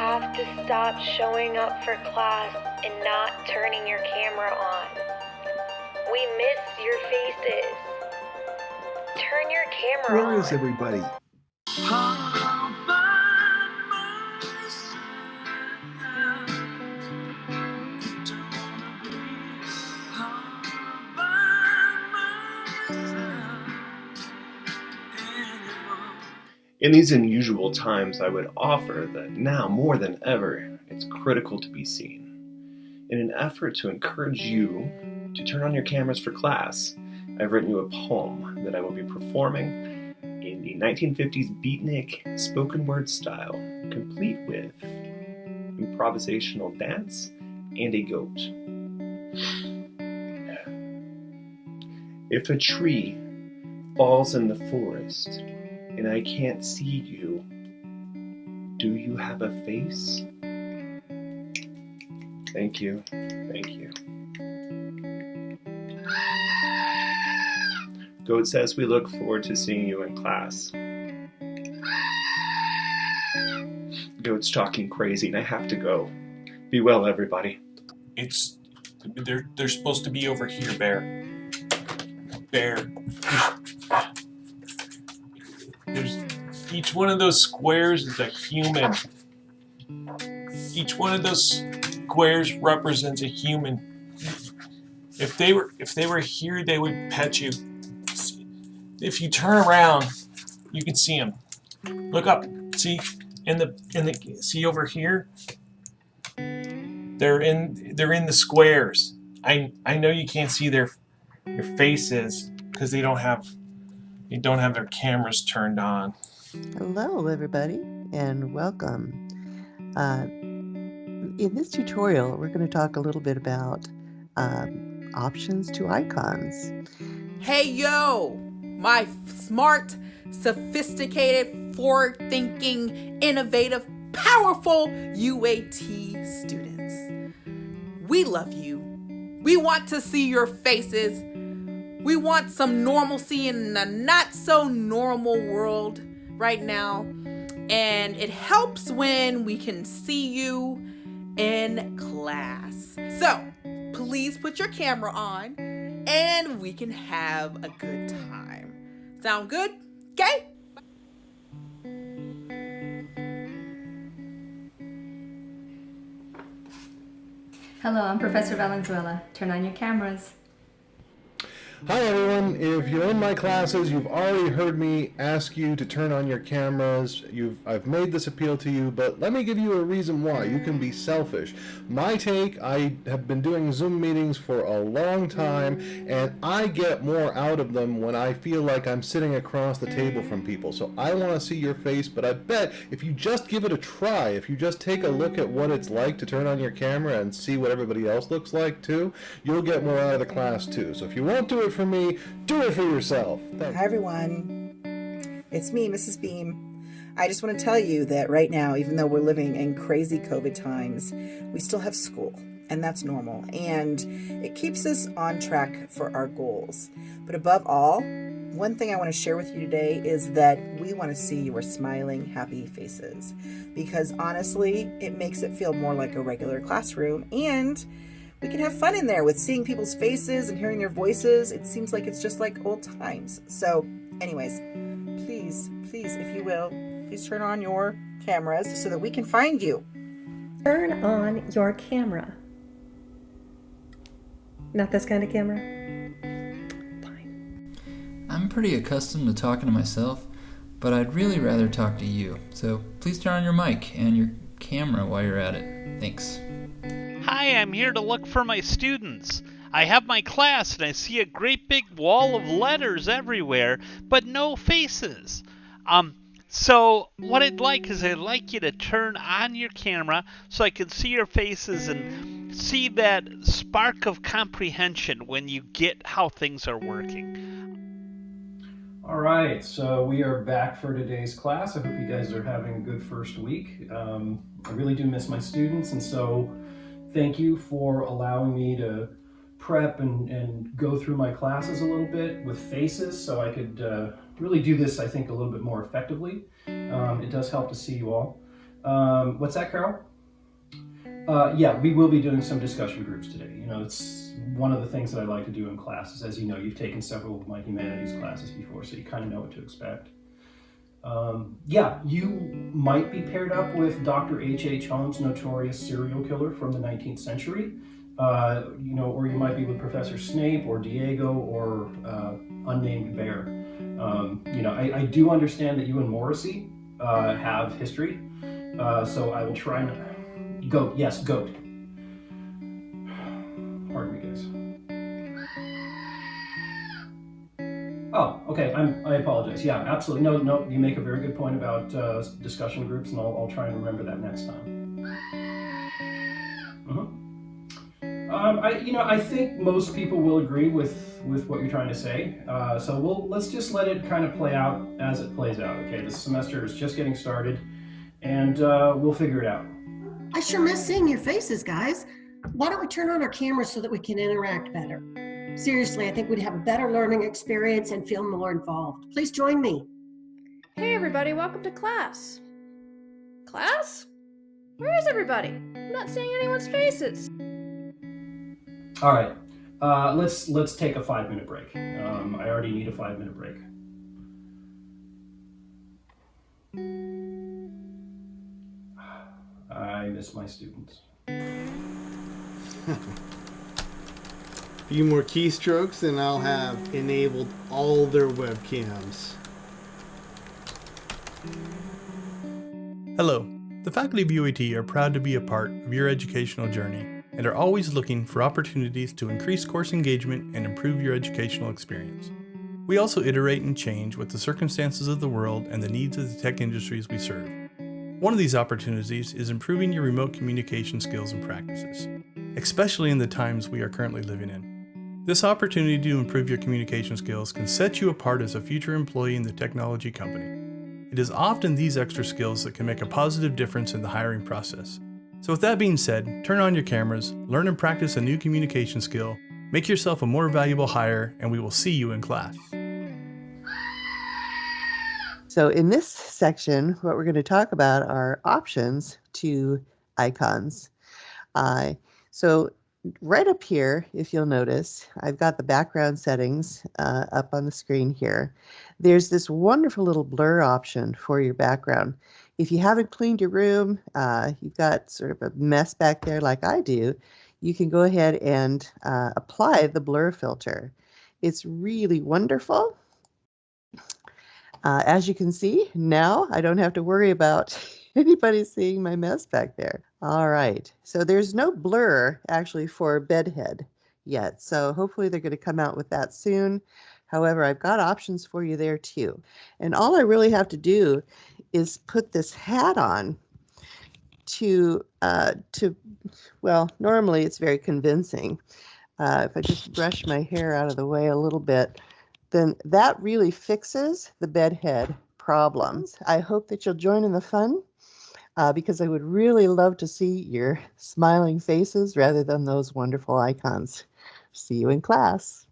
have to stop showing up for class and not turning your camera on. We miss your faces. Turn your camera on. Where is everybody? In these unusual times, I would offer that now more than ever, it's critical to be seen. In an effort to encourage you to turn on your cameras for class, I've written you a poem that I will be performing in the 1950s beatnik spoken word style, complete with improvisational dance and a goat. If a tree falls in the forest and I can't see you, do you have a face? Thank you. Thank you. Goat says we look forward to seeing you in class. Goat's talking crazy and I have to go. Be well, everybody. They're supposed to be over here, Bear. Bear. There's each one of those squares is a human. Each one of those squares represents a human. If they were here, they would pet you. If you turn around, you can see them. Look up. See see over here. They're in the squares. I know you can't see their faces because they don't have their cameras turned on. Hello, everybody, and welcome. In this tutorial, we're going to talk a little bit about options to icons. Hey, yo, my smart, sophisticated, forward-thinking, innovative, powerful UAT students. We love you. We want to see your faces. We want some normalcy in a not-so-normal world right now. And it helps when we can see you in class. So, please put your camera on and we can have a good time. Sound good? Okay? Hello, I'm Professor Valenzuela. Turn on your cameras. Hi everyone, if you're in my classes, you've already heard me ask you to turn on your cameras. I've made this appeal to you, but let me give you a reason why. You can be selfish. My take, I have been doing Zoom meetings for a long time, and I get more out of them when I feel like I'm sitting across the table from people. So I want to see your face, but I bet if you just give it a try, if you just take a look at what it's like to turn on your camera and see what everybody else looks like too, you'll get more out of the class too. So if you won't do it for me, do it for yourself. Thanks. Hi everyone, it's me, Mrs. Beam. I just want to tell you that right now, even though we're living in crazy COVID times, we still have school, and that's normal, and it keeps us on track for our goals. But above all, one thing I want to share with you today is that we want to see your smiling, happy faces, because honestly, it makes it feel more like a regular classroom, and we can have fun in there with seeing people's faces and hearing their voices. It seems like it's just like old times. So anyways, please, if you will, please turn on your cameras so that we can find you. Turn on your camera. Not this kind of camera? Fine. I'm pretty accustomed to talking to myself, but I'd really rather talk to you. So please turn on your mic and your camera while you're at it. Thanks. Hi, I'm here to look for my students. I have my class and I see a great big wall of letters everywhere, but no faces. So what I'd like you to turn on your camera so I can see your faces and see that spark of comprehension when you get how things are working. All right, so we are back for today's class. I hope you guys are having a good first week. I really do miss my students, and so thank you for allowing me to prep and go through my classes a little bit with faces so I could really do this, I think, a little bit more effectively. It does help to see you all. What's that, Carol? Yeah, we will be doing some discussion groups today. You know, it's one of the things that I like to do in classes. As you know, you've taken several of my humanities classes before, so you kind of know what to expect. Yeah, you might be paired up with Dr. H.H. Holmes, notorious serial killer from the 19th century. You know, or you might be with Professor Snape or Diego or unnamed bear. You know, I do understand that you and Morrissey have history, so I will try not... Goat, yes, goat. Pardon me, guys. Oh, okay, I apologize. Yeah, absolutely. No, you make a very good point about discussion groups, and I'll try and remember that next time. I think most people will agree with what you're trying to say. So let's just let it kind of play out as it plays out. Okay, this semester is just getting started, and we'll figure it out. I sure miss seeing your faces, guys. Why don't we turn on our cameras so that we can interact better? Seriously, I think we'd have a better learning experience and feel more involved. Please join me. Hey everybody, welcome to class. Class? Where is everybody? I'm not seeing anyone's faces. All right, let's take a 5-minute break. I already need a 5-minute break. I miss my students. A few more keystrokes and I'll have enabled all their webcams. Hello. The faculty of UAT are proud to be a part of your educational journey and are always looking for opportunities to increase course engagement and improve your educational experience. We also iterate and change with the circumstances of the world and the needs of the tech industries we serve. One of these opportunities is improving your remote communication skills and practices, especially in the times we are currently living in. This opportunity to improve your communication skills can set you apart as a future employee in the technology company. It is often these extra skills that can make a positive difference in the hiring process. So with that being said, turn on your cameras, learn and practice a new communication skill, make yourself a more valuable hire, and we will see you in class. So in this section, what we're going to talk about are options to icons. So right up here, if you'll notice, I've got the background settings up on the screen here. There's this wonderful little blur option for your background. If you haven't cleaned your room, you've got sort of a mess back there like I do, you can go ahead and apply the blur filter. It's really wonderful. As you can see, now I don't have to worry about anybody seeing my mess back there. All right, so there's no blur actually for bedhead yet, so hopefully they're going to come out with that soon. However, I've got options for you there too. And all I really have to do is put this hat on well, normally it's very convincing. If I just brush my hair out of the way a little bit, then that really fixes the bedhead problems. I hope that you'll join in the fun because I would really love to see your smiling faces rather than those wonderful icons. See you in class.